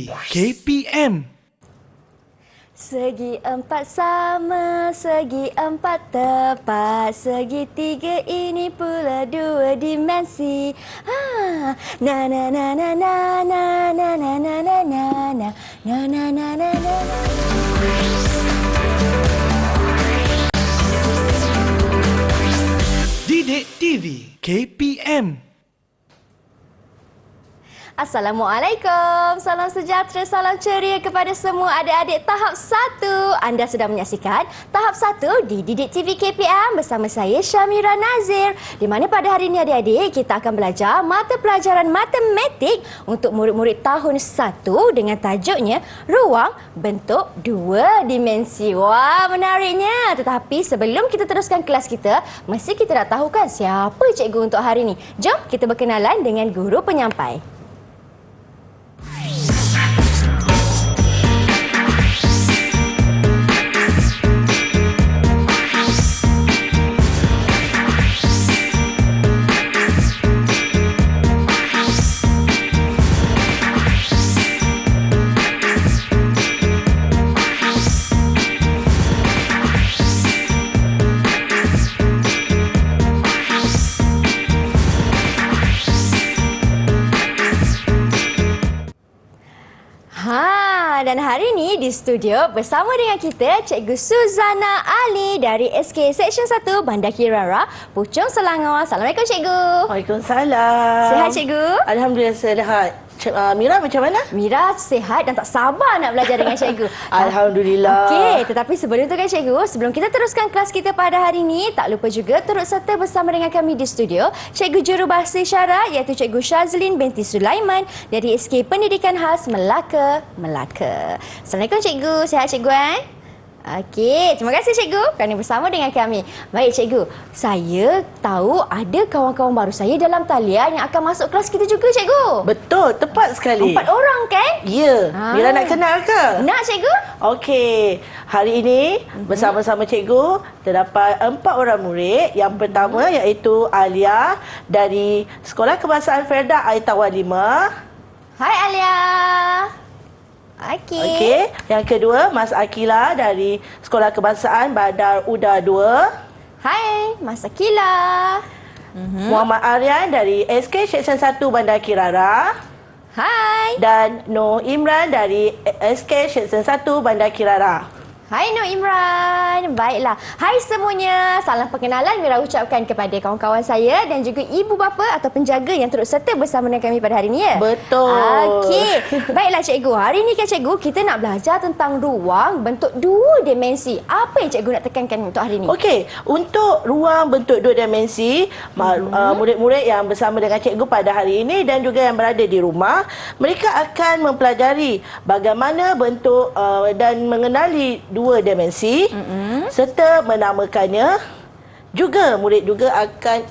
KPM. Segi empat sama, segi empat tepat, segi tiga ini pula dua dimensi. Na na na na na na na na na na na na na na na na na. Didik TV KPM. Assalamualaikum, salam sejahtera, salam ceria kepada semua adik-adik tahap 1. Anda sedang menyaksikan tahap 1 di Didik TV KPM bersama saya Syamira Nazir. Di mana pada hari ini adik-adik kita akan belajar mata pelajaran matematik untuk murid-murid tahun 1 dengan tajuknya Ruang Bentuk Dua Dimensi. Wah, menariknya. Tetapi sebelum kita teruskan kelas kita, mesti kita nak tahu kan siapa cikgu untuk hari ini. Jom kita berkenalan dengan guru penyampai. Dan hari ini di studio bersama dengan kita Cikgu Suzana Ali dari SK Seksyen 1 Bandar Kirara, Puchong Selangor. Assalamualaikum Cikgu. Waalaikumsalam. Sihat Cikgu? Alhamdulillah sihat. Mira macam mana? Mira sihat dan tak sabar nak belajar dengan Cikgu. Alhamdulillah. Okey, tetapi sebelum itu kan Cikgu, sebelum kita teruskan kelas kita pada hari ini, tak lupa juga turut serta bersama dengan kami di studio Cikgu Jurubahasa Isyarat iaitu Cikgu Syazlin binti Sulaiman dari SK Pendidikan Khas Melaka. Assalamualaikum Cikgu, sihat Cikgu Okey, terima kasih Cikgu kerana bersama dengan kami. Baik Cikgu, saya tahu ada kawan-kawan baru saya dalam talian yang akan masuk kelas kita juga Cikgu. Betul, tepat sekali. 4 orang kan? Ya, Mira nak kenal ke? Nak Cikgu. Okey, hari ini bersama-sama Cikgu terdapat 4 orang murid. Yang pertama iaitu Alia dari Sekolah Kebangsaan Ferda Aitawar 5. Hai Alia. Okey. Okey, yang kedua Mas Akila dari Sekolah Kebangsaan Badar Uda 2. Hai, Mas Akila. Muhammad Aryan dari SK Seksyen 1 Bandar Kirara. Hai. Dan Nur Imran dari SK Seksyen 1 Bandar Kirara. Hai Nur Imran. Baiklah. Hai semuanya. Salam perkenalan Mira ucapkan kepada kawan-kawan saya dan juga ibu bapa atau penjaga yang turut serta bersama dengan kami pada hari ini ya. Betul. Okey. Baiklah Cikgu. Hari ini kan Cikgu kita nak belajar tentang ruang bentuk dua dimensi. Apa yang Cikgu nak tekankan untuk hari ini? Okey, untuk ruang bentuk dua dimensi, murid-murid yang bersama dengan Cikgu pada hari ini dan juga yang berada di rumah, mereka akan mempelajari bagaimana bentuk dan mengenali dua dimensi serta menamakannya. Juga murid juga akan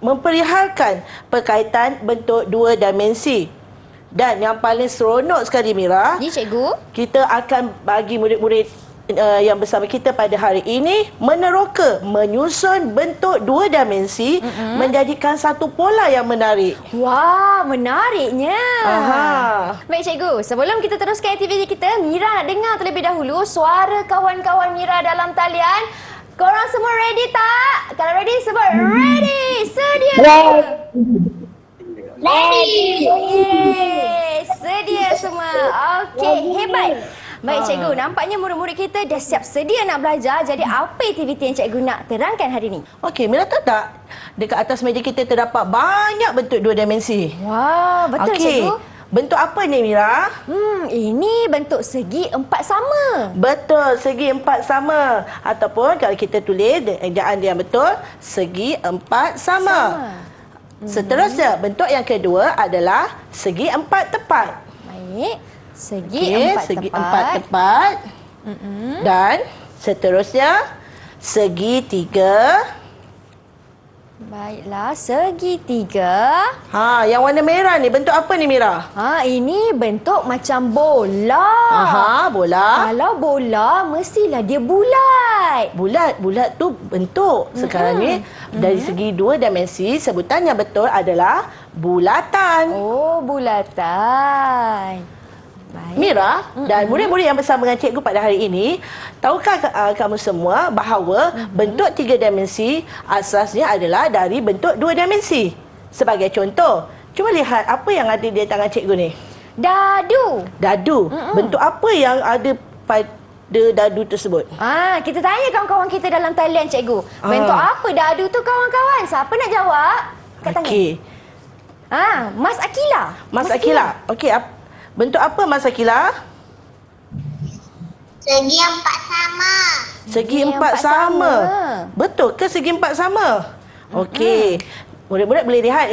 memperihalkan berkaitan bentuk dua dimensi. Dan yang paling seronok sekali Mira, Ya Cikgu. kita akan bagi murid-murid yang bersama kita pada hari ini meneroka menyusun bentuk dua dimensi menjadikan satu pola yang menarik. Wah, menariknya. Aha. Baik Cikgu, sebelum kita teruskan aktiviti kita, Mira nak dengar terlebih dahulu suara kawan-kawan Mira dalam talian. Korang semua ready tak? Kalau ready, sebut ready. Sedia? Ready. Yes, sedia semua. Okey, hebat. Baik Cikgu, nampaknya murid-murid kita dah siap sedia nak belajar. Jadi apa aktiviti yang Cikgu nak terangkan hari ini? Okey, Mira tahu tak? Dekat atas meja kita terdapat banyak bentuk dua dimensi. Wah, betul Cikgu. Bentuk apa ni Mira? Ini bentuk segi empat sama. Betul, segi empat sama. Ataupun kalau kita tulis ejaan dia betul, segi empat sama. Seterusnya, bentuk yang kedua adalah segi empat tepat. Baik. Segi empat tepat. Dan seterusnya, segi tiga. Baiklah, segitiga. Yang warna merah ni bentuk apa ni Mira? Ini bentuk macam bola. Bola. Kalau bola mestilah dia bulat. Bulat tu bentuk. Sekarang ni dari segi dua dimensi, sebutan yang betul adalah bulatan. Oh, bulatan. Baik. Mira dan murid-murid yang bersama dengan cikgu pada hari ini, tahukah kamu semua bahawa bentuk 3 dimensi asasnya adalah dari bentuk 2 dimensi? Sebagai contoh, cuba lihat apa yang ada di tangan cikgu ni. Dadu. Dadu. Bentuk apa yang ada pada dadu tersebut? Kita tanya kawan-kawan kita dalam talian cikgu. Bentuk apa dadu tu kawan-kawan? Siapa nak jawab? Okey. Mas Akila. Mas Akila. Okey, bentuk apa Mas Akila? Segi 4 sama. Segi 4 sama. Betul ke segi 4 sama? Okey. Murid-murid boleh lihat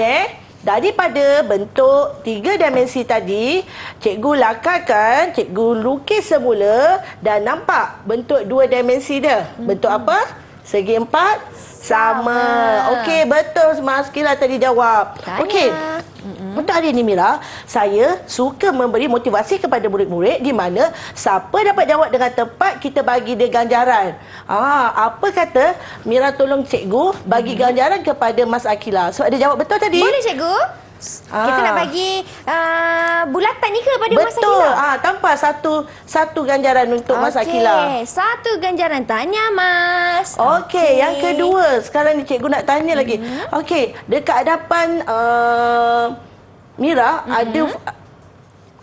daripada bentuk 3 dimensi tadi, cikgu lakarkan, cikgu lukis semula dan nampak bentuk 2 dimensi dia. Bentuk apa? Segi 4 sama. Okey, betul Mas Akila tadi jawab. Okey. Untuk hari ini Mira, saya suka memberi motivasi kepada murid-murid di mana siapa dapat jawab dengan tepat, kita bagi dia ganjaran. Apa kata Mira tolong cikgu bagi ganjaran kepada Mas Akila sebab dia jawab betul tadi. Boleh cikgu? Kita nak bagi bulatan ni ke pada Mas Akila? Betul. Tanpa satu ganjaran untuk Mas Akila. Satu ganjaran. Tanya Mas. Okey, yang kedua. Sekarang ni cikgu nak tanya lagi. Okey, dekat hadapan Mira ada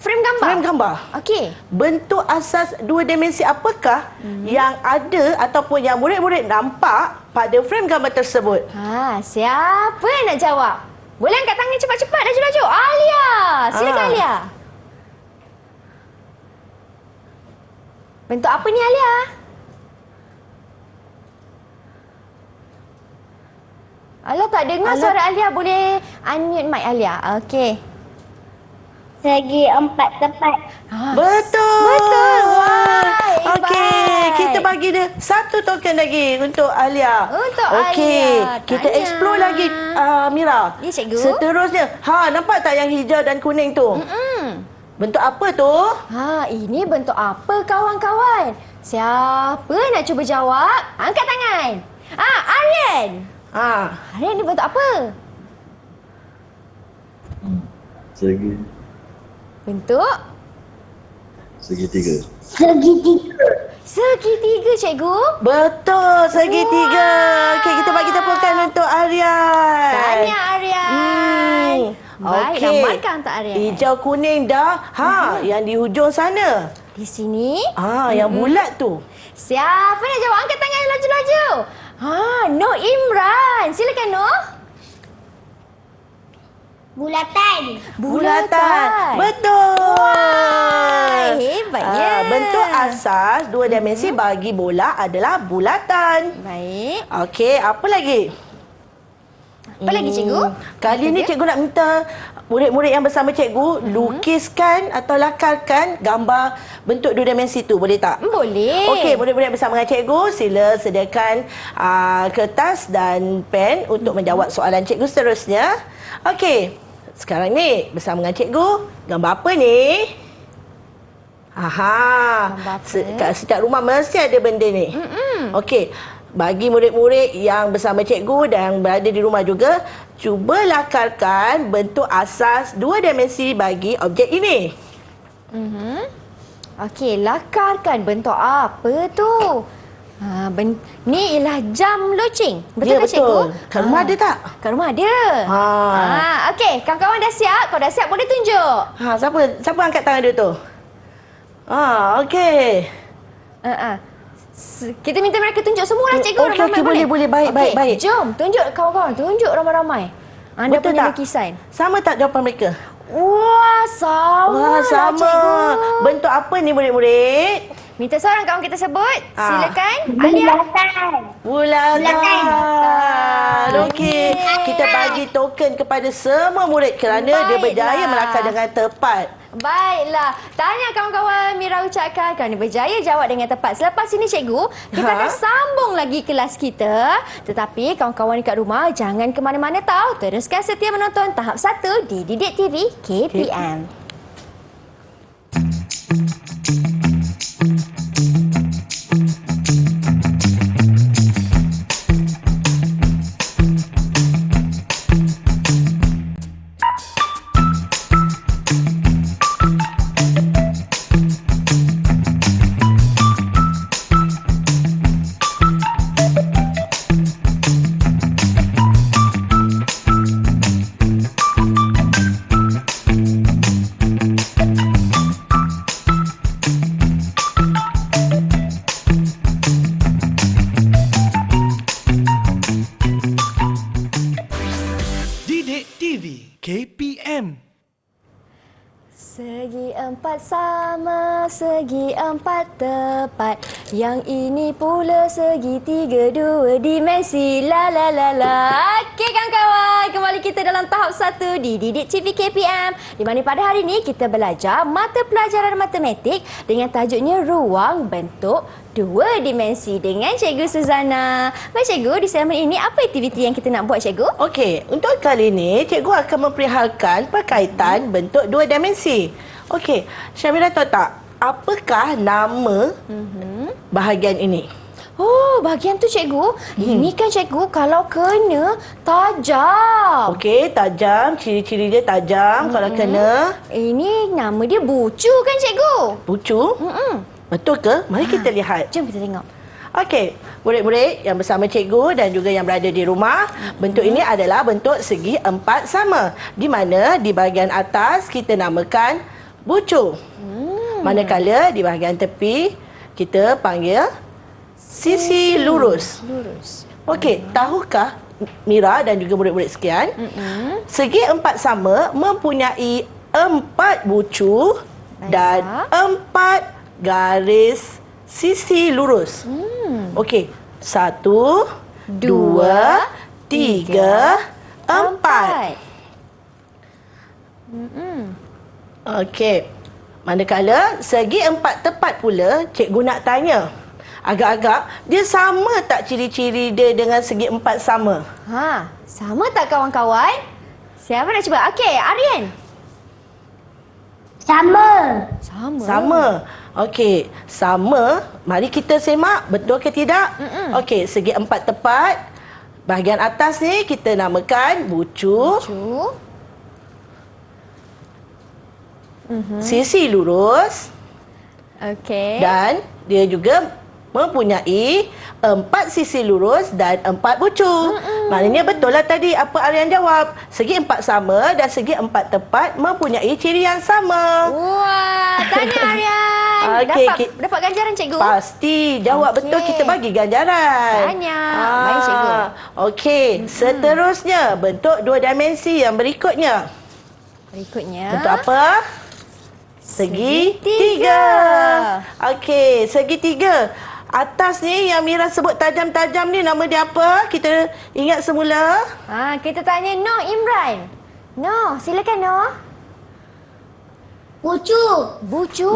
frame gambar. frame gambar. Okey. Bentuk asas 2 dimensi apakah yang ada ataupun yang murid-murid nampak pada frame gambar tersebut? Siapa yang nak jawab? Boleh angkat tangan cepat-cepat, laju-laju. Alia. Silakan Alia. Bentuk apa ni Alia? Alia tak dengar suara Alia. Boleh unmute mic Alia. Okey. Segi 4 tepat. Betul. Betul. Wah, hebat. Okey, kita bagi dia satu token lagi untuk Alia. Untuk Okey, Alia. kita Tanya. explore lagi Mira. Ya, cikgu. Seterusnya, nampak tak yang hijau dan kuning tu? Bentuk apa tu? Ini bentuk apa kawan-kawan? Siapa nak cuba jawab? Angkat tangan. Aryan. Aryan ni bentuk apa? Segi Bentuk segitiga. segitiga cikgu. Betul, segitiga. Okey, kita bagi tepukan untuk Aryan. Tanya Aryan. Baik, Okey. nampakkan untuk Aryan. Hijau kuning dah. Yang di hujung sana. Di sini. Yang bulat tu. Siapa nak jawab? Angkat tangan laju-laju. Noh Imran. Silakan Noh. Bulatan. Betul. Wah, hebatnya. Bentuk asas 2 dimensi bagi bola adalah bulatan. Baik. Okey, apa lagi? Apa lagi cikgu? Kali ni cikgu nak minta murid-murid yang bersama cikgu lukiskan atau lakarkan gambar bentuk 2 dimensi tu. Boleh tak? Boleh. Okey, murid-murid bersama dengan cikgu, sila sediakan kertas dan pen untuk menjawab soalan cikgu seterusnya. Okey, sekarang ni bersama dengan cikgu, gambar apa ni? Gambar apa? Kat setiap rumah mesti ada benda ni. Okey, bagi murid-murid yang bersama cikgu dan berada di rumah juga, cuba lakarkan bentuk asas 2 dimensi bagi objek ini. Okey, lakarkan bentuk apa tu? Ni ialah jam loceng. Betul tak cikgu? Kat rumah ada tak? Kat rumah ada. Okey, kawan-kawan dah siap? Kau dah siap boleh tunjuk. Siapa angkat tangan dia tu? Okey. Kita minta mereka tunjuk semualah cikgu. Okey, ramai-ramai boleh. Baik. Jom, tunjuk kawan-kawan. Tunjuk ramai-ramai. Anda Betul punya tak? lukisan. Sama tak jawapan mereka? Wah, sama lah, cikgu. Bentuk apa ni murid-murid? Minta seorang kawan kita sebut. Silakan. Alia. Bulatan. Okey, kita bagi token kepada semua murid kerana dia berjaya Baiklah. melakar dengan tepat. Baiklah. Tanya kawan-kawan, Mira ucapkan kerana berjaya jawab dengan tepat. Selepas ini cikgu, kita akan sambung lagi kelas kita. Tetapi kawan-kawan dekat rumah, jangan ke mana-mana tahu. Teruskan setia menonton tahap 1 di Didik TV KPM. empat sama, segi empat tepat. Yang ini pula segitiga dua dimensi. La la la la. Okey kawan-kawan, kembali kita dalam tahap 1 di Didik TV KPM. Di mana pada hari ini kita belajar mata pelajaran matematik dengan tajuknya ruang bentuk dua dimensi dengan Cikgu Suzana. Baik Cikgu, di segmen ini apa aktiviti yang kita nak buat Cikgu? Okey, untuk kali ini cikgu akan memperihalkan perkaitan bentuk dua dimensi. Okey, Syamira tahu tak apakah nama bahagian ini? Oh, bahagian tu Cikgu. Ini kan Cikgu kalau kena tajam. Okey, tajam, ciri-ciri dia tajam kalau kena. Ini nama dia bucu kan Cikgu? Bucu? Betul ke? Mari kita lihat. Jom kita tengok. Okey, murid-murid yang bersama cikgu dan juga yang berada di rumah, bentuk ini adalah bentuk segi empat sama. Di mana di bahagian atas kita namakan bucu. Manakala di bahagian tepi kita panggil sisi lurus. Okey, tahukah Mira dan juga murid-murid sekalian, segi empat sama mempunyai 4 bucu dan 4 garis sisi lurus. Okey, 1, 2, 3, 4. Okey. Manakala segi empat tepat pula, cikgu nak tanya. Agak-agak dia sama tak ciri-ciri dia dengan segi empat sama? Ha, sama tak kawan-kawan? Siapa nak cuba? Okey, Aryan. Sama. Sama. Okey, sama. Mari kita semak betul ke tidak? Okey, segi empat tepat. Bahagian atas ni kita namakan bucu. Sisi lurus. Okey. Dan dia juga mempunyai 4 sisi lurus dan 4 bucu. Maknanya betul lah tadi apa Aryan jawab. Segi empat sama dan segi empat tepat mempunyai ciri yang sama. Wah, tanya Aryan. Okey, dapat ganjaran Cikgu? Pasti. Jawab betul, kita bagi ganjaran. Tanya. Baik Cikgu. Okey, seterusnya bentuk dua dimensi yang berikutnya. Bentuk apa? Segitiga. Okey, segitiga. Atas ni yang Mira sebut tajam-tajam ni nama dia apa? Kita ingat semula. Kita tanya Noh Imran. Noh, silakan Noh. Bucu. Bucu.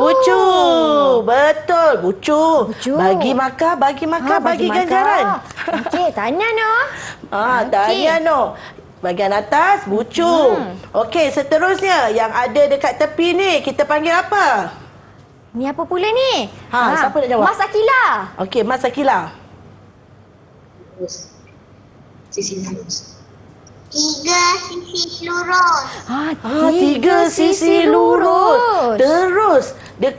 Betul, bucu. Bagi makan, bagi ganjaran. Okey, tanya Noh. Tanya Noh. Bahagian atas, bucu. Okey, seterusnya yang ada dekat tepi ni kita panggil apa? Ni apa pula ni? Siapa nak jawab? Mas Akila. Okey, Mas Akila. Tiga sisi lurus. Tiga sisi lurus. Terus dia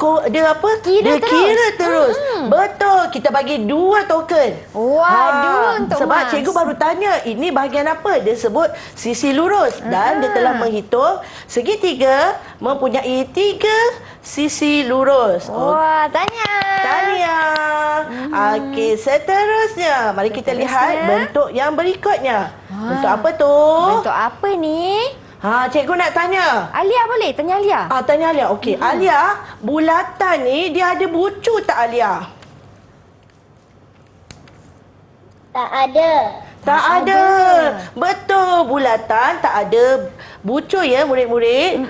apa? Kira terus. Betul. Kita bagi 2 token. Wah, 2 untuk sebab Mas. cikgu baru tanya ini bahagian apa? Dia sebut sisi lurus dan dia telah menghitung segitiga mempunyai 3 sisi lurus. Wah, tanya. Okey, seterusnya mari kita lihat bentuk yang berikutnya. Bentuk apa tu? Bentuk apa ni? Cikgu nak tanya. Alia boleh? Tanya Alia. Tanya Alia. Okey, Alia, bulatan ni dia ada bucu tak Alia? Tak ada. Tak ada. Betul, bulatan tak ada bucu ya murid-murid.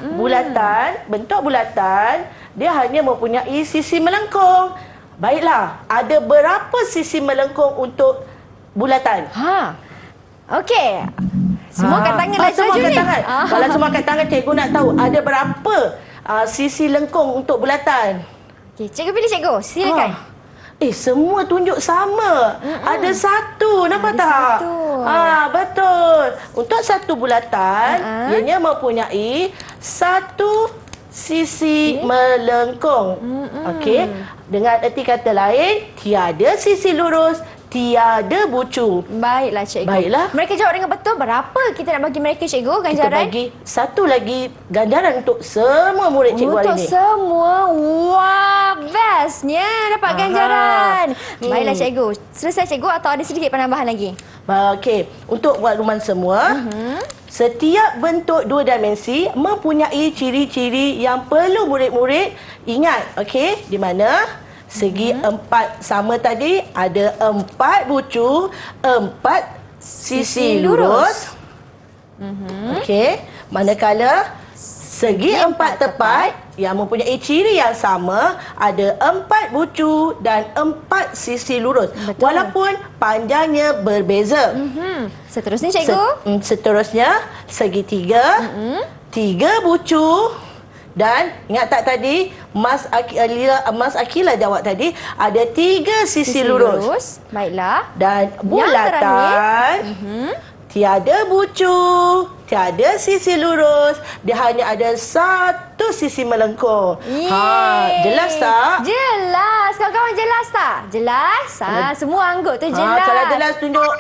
Bentuk bulatan dia hanya mempunyai sisi melengkung. Baiklah, ada berapa sisi melengkung untuk bulatan? Okey. Semua angkat tangan lah semua Jaju angkat ni. tangan. Kalau semua angkat tangan, cikgu nak tahu ada berapa sisi lengkung untuk bulatan? Okey, cikgu pilih cikgu. Silakan. Semua tunjuk sama. Ada satu, nampak Ada tak? satu. Betul. Untuk satu bulatan, ianya mempunyai satu sisi melengkung. Okey. Dengan erti kata lain, tiada sisi lurus, tiada bucu. Baiklah cikgu. Baiklah. Mereka jawab dengan betul. Berapa kita nak bagi mereka cikgu ganjaran? Kita bagi satu lagi ganjaran untuk semua murid cikgu hari Untuk ini. semua. Wah, bestnya dapat ganjaran. Baiklah cikgu. Selesai cikgu atau ada sedikit penambahan lagi? Okey, untuk makluman semua, Setiap bentuk dua dimensi mempunyai ciri-ciri yang perlu murid-murid ingat. Okey, di mana segi empat sama tadi ada 4 bucu, 4 sisi lurus. Okey, manakala segi empat tepat yang mempunyai ciri yang sama ada 4 bucu dan 4 sisi lurus. Betul. Walaupun panjangnya berbeza. Seterusnya cikgu. Seterusnya segitiga, 3 bucu dan ingat tak tadi Mas Akila jawab tadi ada 3 sisi lurus. Baiklah. Dan Yang bulatan tiada bucu, tiada sisi lurus, dia hanya ada satu sisi melengkung. Jelas tak? Jelas. Kawan-kawan jelas tak? Jelas? Semua angguk tu jelas. Kalau jelas tunjuk.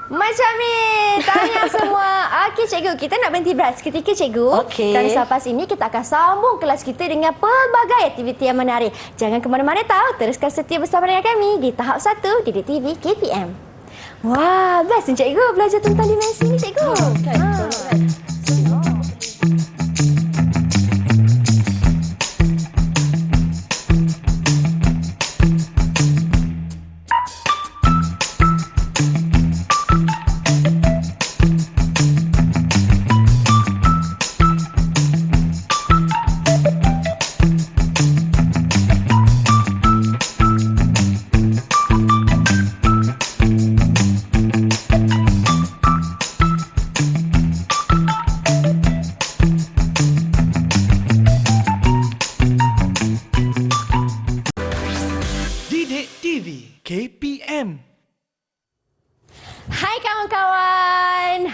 Macam ni. Tanya semua. Okey cikgu, kita nak berhenti berehat seketika cikgu. Okey. Kerana selepas ini kita akan sambung kelas kita dengan pelbagai aktiviti yang menarik. Jangan ke mana-mana tahu. Teruskan setia bersama dengan kami di tahap 1 Didik TV KPM. Wah, best ni cikgu belajar tentang dimensi ni cikgu. Didik TV KPM. Hai kawan-kawan.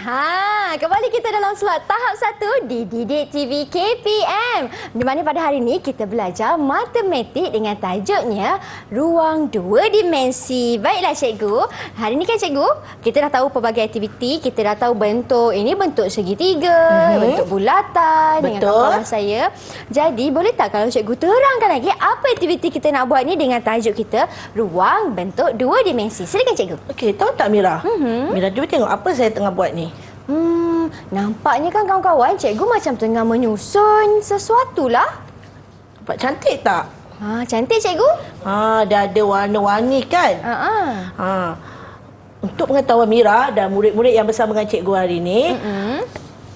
Kembali kita dalam slot tahap 1 di Didik TV KPM. Di mana pada hari ini kita belajar matematik dengan tajuknya Ruang Dua Dimensi. Baiklah cikgu, hari ini kan cikgu, kita dah tahu pelbagai aktiviti, kita dah tahu bentuk, ini bentuk segitiga, bentuk bulatan dengan kawan-kawan saya. Jadi boleh tak kalau cikgu terangkan lagi apa aktiviti kita nak buat ni dengan tajuk kita Ruang Bentuk Dua Dimensi. Silakan cikgu. Okey, tahu tak Mira? Mira, cuba tengok apa saya tengah buat ni. Nampaknya kan kawan-kawan, cikgu macam tengah menyusun sesuatu lah. Nampak cantik tak? Cantik cikgu. Dah ada warna-warni kan? Untuk pengetahuan Mira dan murid-murid yang bersama dengan cikgu hari ini,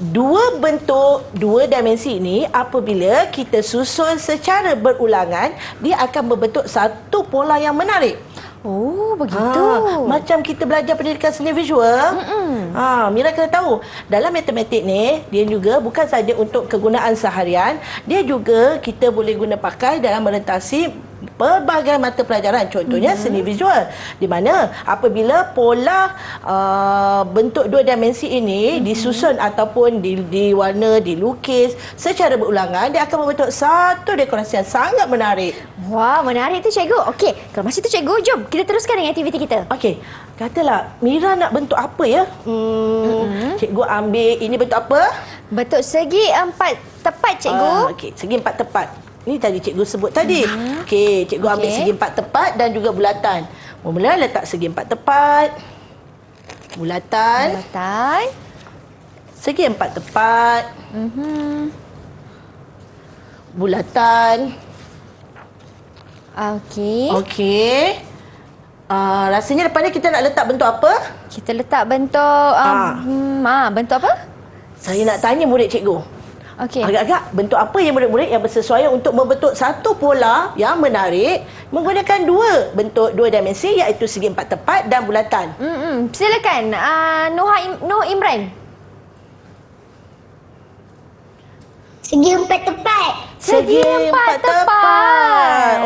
dua bentuk dua dimensi ini apabila kita susun secara berulangan, dia akan membentuk satu pola yang menarik. Oh, begitu. Macam kita belajar pendidikan seni visual. Mira kena tahu, dalam matematik ni, dia juga bukan saja untuk kegunaan seharian, dia juga kita boleh guna pakai dalam merentasi pelbagai mata pelajaran. Contohnya seni visual, di mana apabila pola bentuk dua dimensi ini disusun ataupun diwarna, dilukis secara berulangan, dia akan membentuk satu dekorasi yang sangat menarik. Wah, menarik tu cikgu. Okey, kalau masih tu cikgu, jom kita teruskan dengan aktiviti kita. Okey, katalah Mira nak bentuk apa ya? Cikgu ambil ini bentuk apa? Bentuk segi empat tepat cikgu. Okey, segi empat tepat. Ini tadi cikgu sebut tadi. Okey, cikgu ambil segi empat tepat dan juga bulatan. Mula letak segi empat tepat. Bulatan. Segi empat tepat. Bulatan. Okey. Rasanya lepas ni kita nak letak bentuk apa? Kita letak bentuk bentuk apa? Saya nak tanya murid cikgu. Okey. Agak-agak bentuk apa yang murid-murid yang bersesuaian untuk membentuk satu pola yang menarik menggunakan bentuk dua dimensi, iaitu segi empat tepat dan bulatan. Silakan Noh Imran. Segi empat tepat. Segi empat tepat.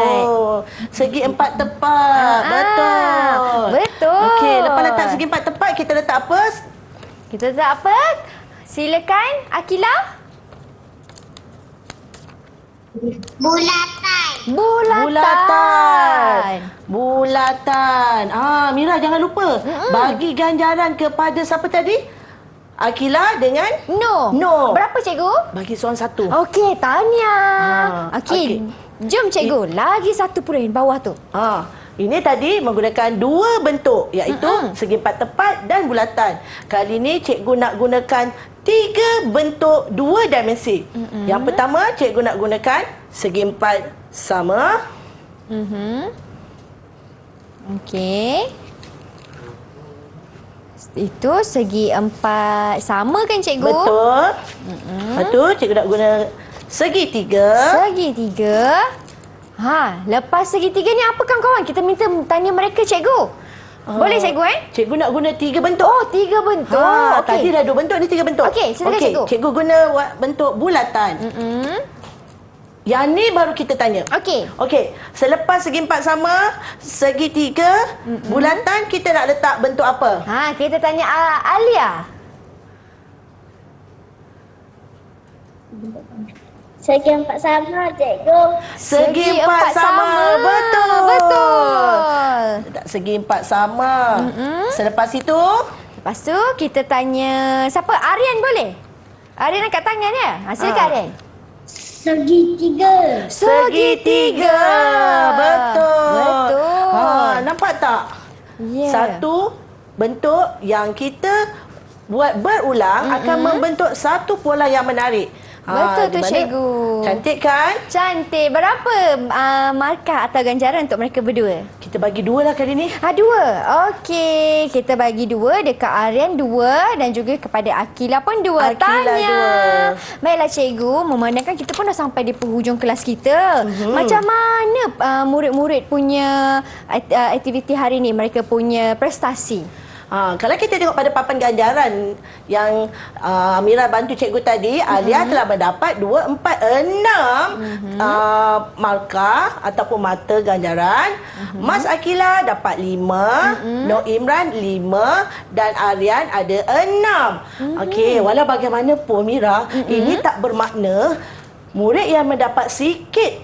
Segi empat tepat. Betul. Okey, lepas letak segi empat tepat, kita letak apa? Kita letak apa? Silakan Akila. Bulatan. Mira jangan lupa bagi ganjaran kepada siapa tadi? Akila dengan No. Berapa cikgu? Bagi seorang satu. Okey, tahniah. Okey. Jom cikgu, lagi satu pula yang bawah tu. Ini tadi menggunakan dua bentuk, iaitu segi empat tepat dan bulatan. Kali ini cikgu nak gunakan 3 bentuk 2 dimensi. Yang pertama, cikgu nak gunakan segi empat sama. Okey. Itu segi empat sama kan cikgu? Betul. Lepas tu cikgu nak guna segi 3. Segi 3. Lepas segi 3 ni apa kawan-kawan? Kita minta tanya mereka cikgu. Boleh cikgu Cikgu nak guna 3 bentuk. Oh, 3 bentuk. Tadi dah 2 bentuk, ni 3 bentuk. Okey, silakan cikgu. Cikgu guna bentuk bulatan. Yang ni baru kita tanya. Okey. Selepas segi 4 sama, segi 3, bulatan, kita nak letak bentuk apa? Kita tanya Alia. Segi 4 sama, cikgu. Segi 4 sama. Betul. Letak segi 4 sama. Selepas itu, Lepas tu kita tanya siapa? Aryan boleh? Aryan angkat tangan ya? Silakan Aryan. Segi 3. segi 3. Betul. Nampak tak? Ya. Satu bentuk yang kita buat berulang akan membentuk satu pola yang menarik. Betul tu di mana? cikgu. Cantik kan? Cantik. Berapa markah atau ganjaran untuk mereka berdua? Kita bagi 2 lah kali ni. 2. Okey, kita bagi 2 dekat Aryan 2 dan juga kepada Akila pun 2. Tanya. 2. Baiklah cikgu, memandangkan kita pun dah sampai di penghujung kelas kita. Macam mana murid-murid punya aktiviti hari ni, mereka punya prestasi? Kalau kita tengok pada papan ganjaran yang Amira bantu cikgu tadi, Alia telah mendapat 2, 4, 6 markah ataupun mata ganjaran. Mas Akila dapat 5, Nur Imran 5 dan Aryan ada 6. Okey, walau bagaimanapun Mira, ini tak bermakna murid yang mendapat sikit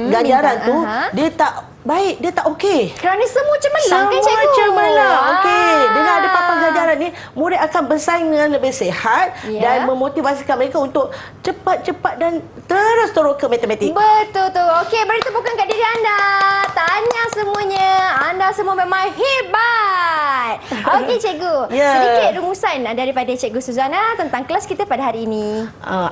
ganjaran tu dia tak baik, dia tak okey. Kerana semua cemerlang kan cikgu? Semua cemerlang. Okey. Dengan ada papan ganjaran ni, murid akan bersaing dengan lebih sihat dan memotivasikan mereka untuk cepat-cepat dan terus ke matematik. Betul tu. Okey, beri tepukan kat diri anda. Tanya semuanya. Anda semua memang hebat. Okey cikgu. Sedikit rumusan daripada Cikgu Suzana tentang kelas kita pada hari ini.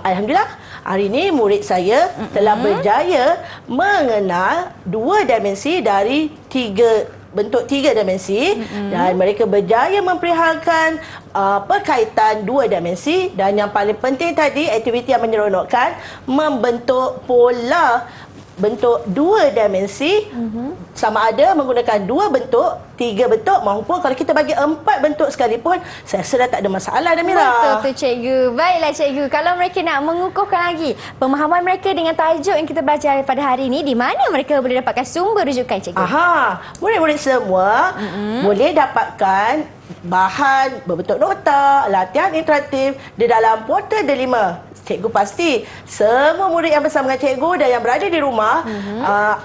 Alhamdulillah, hari ini murid saya telah berjaya mengenal 2 dimensi dari 3 bentuk 3 dimensi dan mereka berjaya memperihalkan perkaitan 2 dimensi dan yang paling penting tadi aktiviti yang menyeronokkan membentuk pola bentuk 2 dimensi sama ada menggunakan 2 bentuk, 3 bentuk maupun kalau kita bagi 4 bentuk sekalipun saya rasa dah tak ada masalah dah Mira. Betul tu cikgu. Baiklah cikgu, kalau mereka nak mengukuhkan lagi pemahaman mereka dengan tajuk yang kita belajar pada hari ini, di mana mereka boleh dapatkan sumber rujukan cikgu? Murid-murid semua boleh dapatkan bahan berbentuk nota, latihan interaktif di dalam portal Delima. Cikgu pasti semua murid yang bersama dengan cikgu dan yang berada di rumah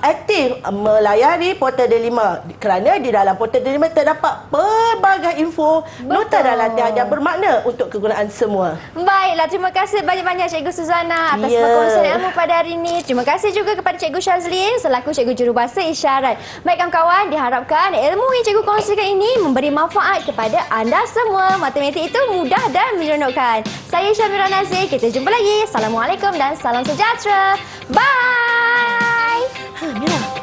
aktif melayari portal Delima kerana di dalam portal Delima terdapat pelbagai info, nota dan latihan yang bermakna untuk kegunaan semua. Baiklah, terima kasih banyak-banyak Cikgu Suzana atas perkongsian ilmu pada hari ini. Terima kasih juga kepada Cikgu Syazlin selaku Cikgu Jurubahasa Isyarat. Baik kawan-kawan, diharapkan ilmu yang cikgu kongsikan ini memberi manfaat kepada anda semua. Matematik itu mudah dan menyeronokkan. Saya Syamira Nazir, kita jumpa lagi. Assalamualaikum dan salam sejahtera. Bye. Mira.